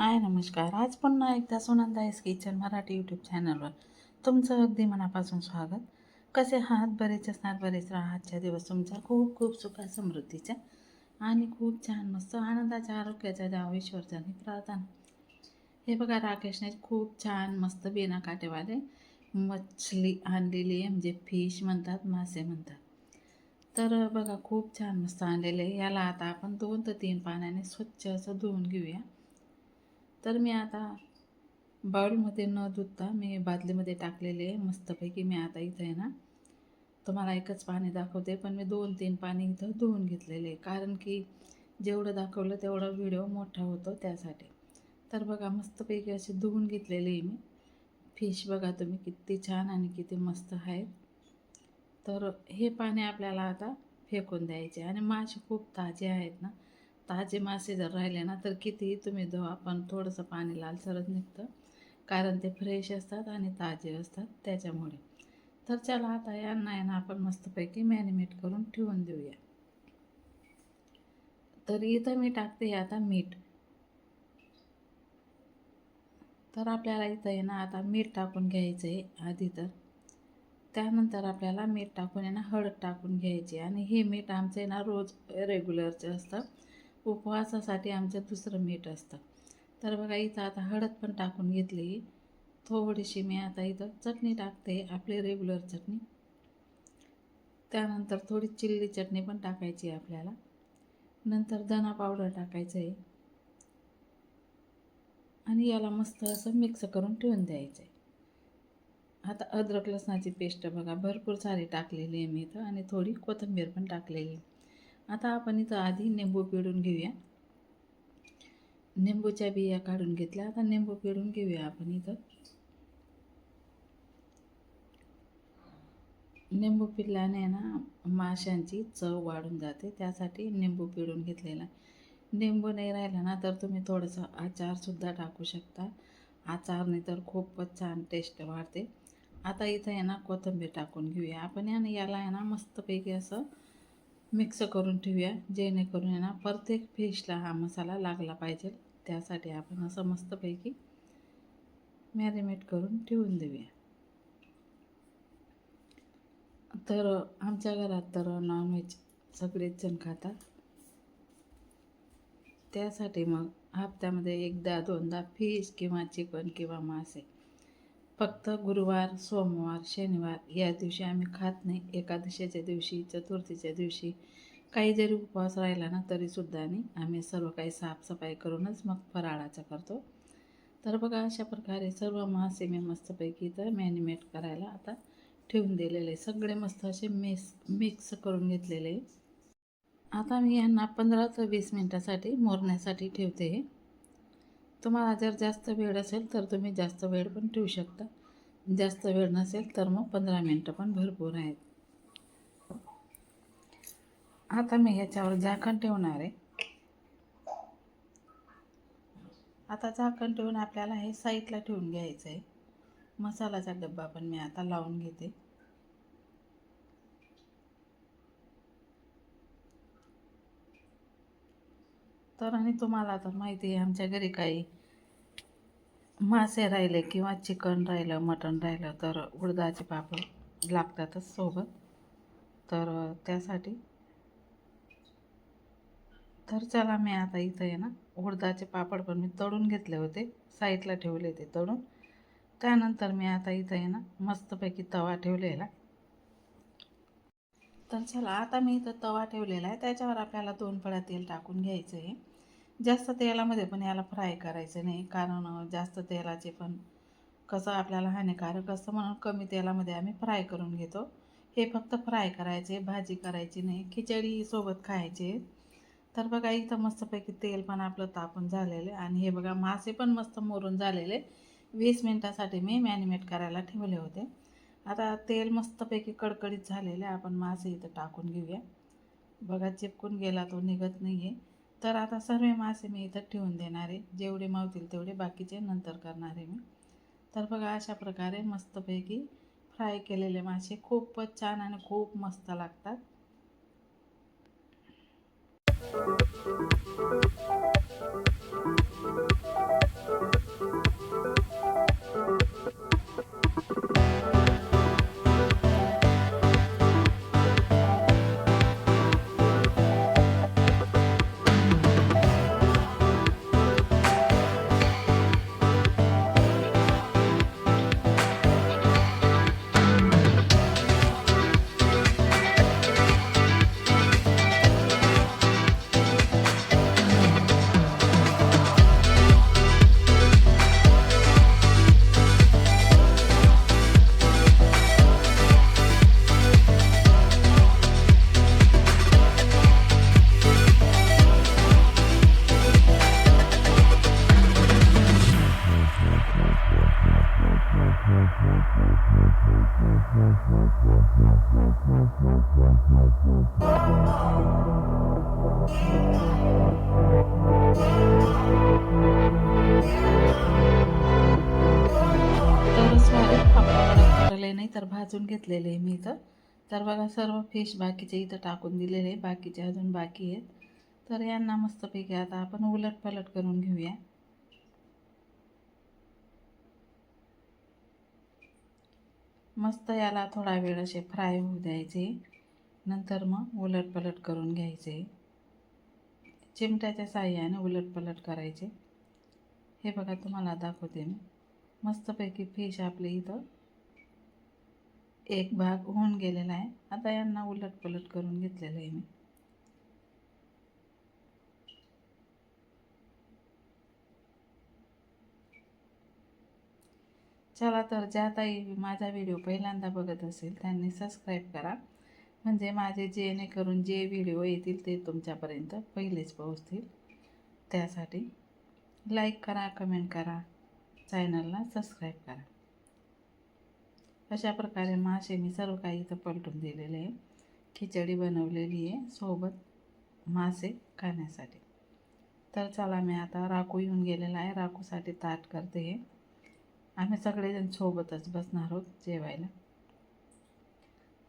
हाय नमस्कार. आज पुन्हा एकदा सुनंदाईस किचन मराठी यूट्यूब चॅनलवर तुमचं अगदी मनापासून स्वागत. कसे आहात? बरेच असणार, बरेच राहा. आजच्या दिवस तुमचा खूप खूप सुखा समृद्धीचा आणि खूप छान मस्त आनंदाच्या आरोग्याच्या द्यावं ईश्वरचरणी प्रार्थना. हे बघा, राकेशने खूप छान मस्त बिना काटेवाले मछली आणलेली आहे, म्हणजे फिश म्हणतात, मासे म्हणतात. तर बघा, खूप छान मस्त आणलेले आहे. याला आता आपण 2 ते 3 पाण्याने स्वच्छ असं धुवून घेऊया. तर मी आता बाउलमध्ये न धुता मी बादलीमध्ये टाकलेले आहे मस्तपैकी. मी आता इथं आहे ना, तुम्हाला एकच पाणी दाखवते, पण मी 2-3 पाणी इथं धुवून घेतलेले आहे, कारण की जेवढं दाखवलं तेवढा व्हिडिओ मोठा होतो त्यासाठी. तर बघा, मस्तपैकी असे धुवून घेतलेले आहे मी फिश. बघा तुम्ही किती छान आणि किती मस्त आहेत. तर हे पाणी आपल्याला आता फेकून द्यायचे. आणि मासे खूप ताजे आहेत ना, ताजे मासे जर राहिले ना तर कितीही तुम्ही धुवा, पण थोडंसं पाणी लालसरच निघतं, कारण ते फ्रेश असतात आणि ताजे असतात त्याच्यामुळे. तर चला, आता यांना आहे ना आपण मस्तपैकी मॅरिनेट करून ठेवून देऊया. तर इथं मी टाकते आता मीठ. तर आपल्याला इथं आहे ना आता मीठ टाकून घ्यायचं आहे आधी. तर त्यानंतर आपल्याला मीठ टाकून आहे ना हळद टाकून घ्यायची. आणि हे मीठ आमचं आहे ना रोज रेग्युलरचं असतं, उपवासासाठी आमचं दुसरं मीठ असतं. तर बघा, इथं आता हळद पण टाकून घेतली. थोडीशी मी आता इथं चटणी टाकते, आपली रेग्युलर चटणी. त्यानंतर थोडी चिल्ली चटणी पण टाकायची आहे आपल्याला. नंतर धना पावडर टाकायचं आहे आणि याला मस्त असं मिक्स करून ठेवून द्यायचं आहे. आता अद्रक लसणाची पेस्ट बघा भरपूर सारी टाकलेली आहे मी इथं, आणि थोडी कोथिंबीर पण टाकलेली. आता आपण इथं आधी निंबू पिळून घेऊया. निंबूच्या बिया काढून घेतल्या, आता निंबू पिळून घेऊया आपण इथं. निंबू पिळल्याने ना माशांची चव वाढून जाते, त्यासाठी निंबू पिळून घेतलेला. निंबू नाही राहिला ना तर तुम्ही थोडंसं आचारसुद्धा टाकू शकता. आचारने तर खूपच छान टेस्ट वाढते. आता इथं आहे ना कोथिंबीर टाकून घेऊया आपण. याला आहे ना मस्तपैकी असं मिक्स करून ठेवूया, जेणेकरून आहे ना प्रत्येक फिशला हा मसाला लागला पाहिजे. त्यासाठी आपण असं मस्तपैकी मॅरिनेट करून ठेवून देऊया. तर आमच्या घरात तर नॉनव्हेज सगळेच जण खातात, त्यासाठी मग हप्त्यामध्ये एकदा दोनदा फिश किंवा चिकन किंवा मासे. फक्त गुरुवार, सोमवार, शनिवार या दिवशी आम्ही खात नाही. एकादशीच्या दिवशी, चतुर्थीच्या दिवशी काही जरी उपवास राहिला ना तरीसुद्धा आम्ही सर्व काही साफसफाई करूनच मग फराळाचं करतो. तर बघा, अशा प्रकारे सर्व मासे मी मस्तपैकी इथं मॅरिनेट करायला आता ठेवून दिलेले. सगळे मस्त असे मिक्स करून घेतलेले. आता मी यांना 15 ते 20 मिनटासाठी मुरण्यासाठी ठेवते. तुम्हाला जर जास्त वेळ असेल तर तुम्ही जास्त वेळ पण ठेवू शकता. जास्त वेळ नसेल तर मग 15 मिनटं पण भरपूर आहेत. आता मी ह्याच्यावर झाकण ठेवणार आहे. आता झाकण ठेवून आपल्याला हे साईडला ठेवून घ्यायचं आहे. मसाल्याचा डब्बा पण मी आता लावून घेते. तर आणि तुम्हाला तर माहिती आहे, आमच्या घरी काही मासे राहिले किंवा चिकन राहिलं, मटण राहिलं तर उडदाचे पापड लागतातच सोबत. तर त्यासाठी तर चला, मी आता इथं आहे ना उडदाचे पापड पण मी तळून घेतले होते, साईडला ठेवले ते तळून. त्यानंतर मी आता इथं आहे ना मस्तपैकी तवा ठेवलेला. तर चला, आता मी इथं तवा ठेवलेला आहे, त्याच्यावर आपल्याला 2 पळ्या तेल टाकून घ्यायचं आहे. जास्त तेलामध्ये पण याला फ्राय करायचं नाही, कारण जास्त तेलाचे पण कसं आपल्याला हानिकारक असतं, म्हणून कमी तेलामध्ये आम्ही फ्राय करून घेतो. हे फक्त फ्राय करायचे, भाजी करायची नाही, खिचडी सोबत खायचे. तर बघा, इथं मस्तपैकी तेल पण आपलं तापून झालेलं आहे. आणि हे बघा, मासे पण मस्त मोरून झालेले. 20 मिनटासाठी मी मॅरिनेट करायला ठेवले होते. आता तेल मस्तपैकी कडकडीत झालेले, आपण मासे इथं टाकून घेऊया. बघा, चिपकून गेला तो, निघत नाही आहे. तर आता सर्व मासे मी इथं ठेवून देणार आहे, जेवढे मावतील तेवढे, बाकीचे नंतर करणार आहे मी. तर बघा, अशा प्रकारे मस्तपैकी फ्राय केलेले मासे खूपच छान आणि खूप मस्त लागतात. तर स्वागत आपल्याकडे करायला नाही तर भाजून घेतलेले आहे मी इथं. तर बघा सर्व फिश बाकीचे इथं टाकून दिलेले आहे, बाकीचे अजून बाकी आहेत. तर यांना मस्तपैकी आता आपण उलटपलट करून घेऊया. मस्त याला थोडा वेळ असे फ्राय होऊ द्यायचे, नंतर मग उलटपलट करून घ्यायचे. चिमट्याच्या साहाय्याने उलटपलट करायचे. हे बघा तुम्हाला दाखवते मी. मस्तपैकी फिश आपले इथं एक भाग होऊन गेलेला आहे. आता यांना उलटपलट करून घेतलेलं आहे मी. चला तर ज्या ताई माझा व्हिडिओ पहिल्यांदा बघत असेल त्यांनी सबस्क्राईब करा, म्हणजे माझे जेणेकरून जे व्हिडिओ येतील ते तुमच्यापर्यंत पहिलेच पोहोचतील. त्यासाठी लाईक करा, कमेंट करा, चॅनलला सबस्क्राईब करा. अशा प्रकारे मासे मी सर्व काही इथं पलटून दिलेले आहे. खिचडी बनवलेली आहे सोबत मासे खाण्यासाठी. तर चला मी आता राखू येऊन गेलेला आहे, राखूसाठी ताट करते. हे आम्ही सगळेजण सोबतच बसणार आहोत जेवायला.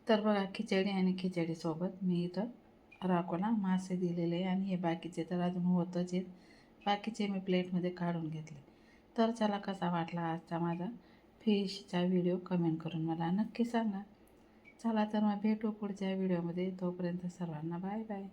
तर बघा खिचडी आणि खिचडीसोबत मी इथं राखूला मासे दिलेले आहे आणि हे बाकीचे तर अजून होतच आहेत. बाकीचे मी प्लेटमध्ये काढून घेतले. तर चला कसा वाटला आजचा माझा फिशचा व्हिडिओ कमेंट करून मला नक्की सांगा. चला तर मग भेटू पुढच्या व्हिडिओमध्ये. तोपर्यंत सर्वांना बाय बाय.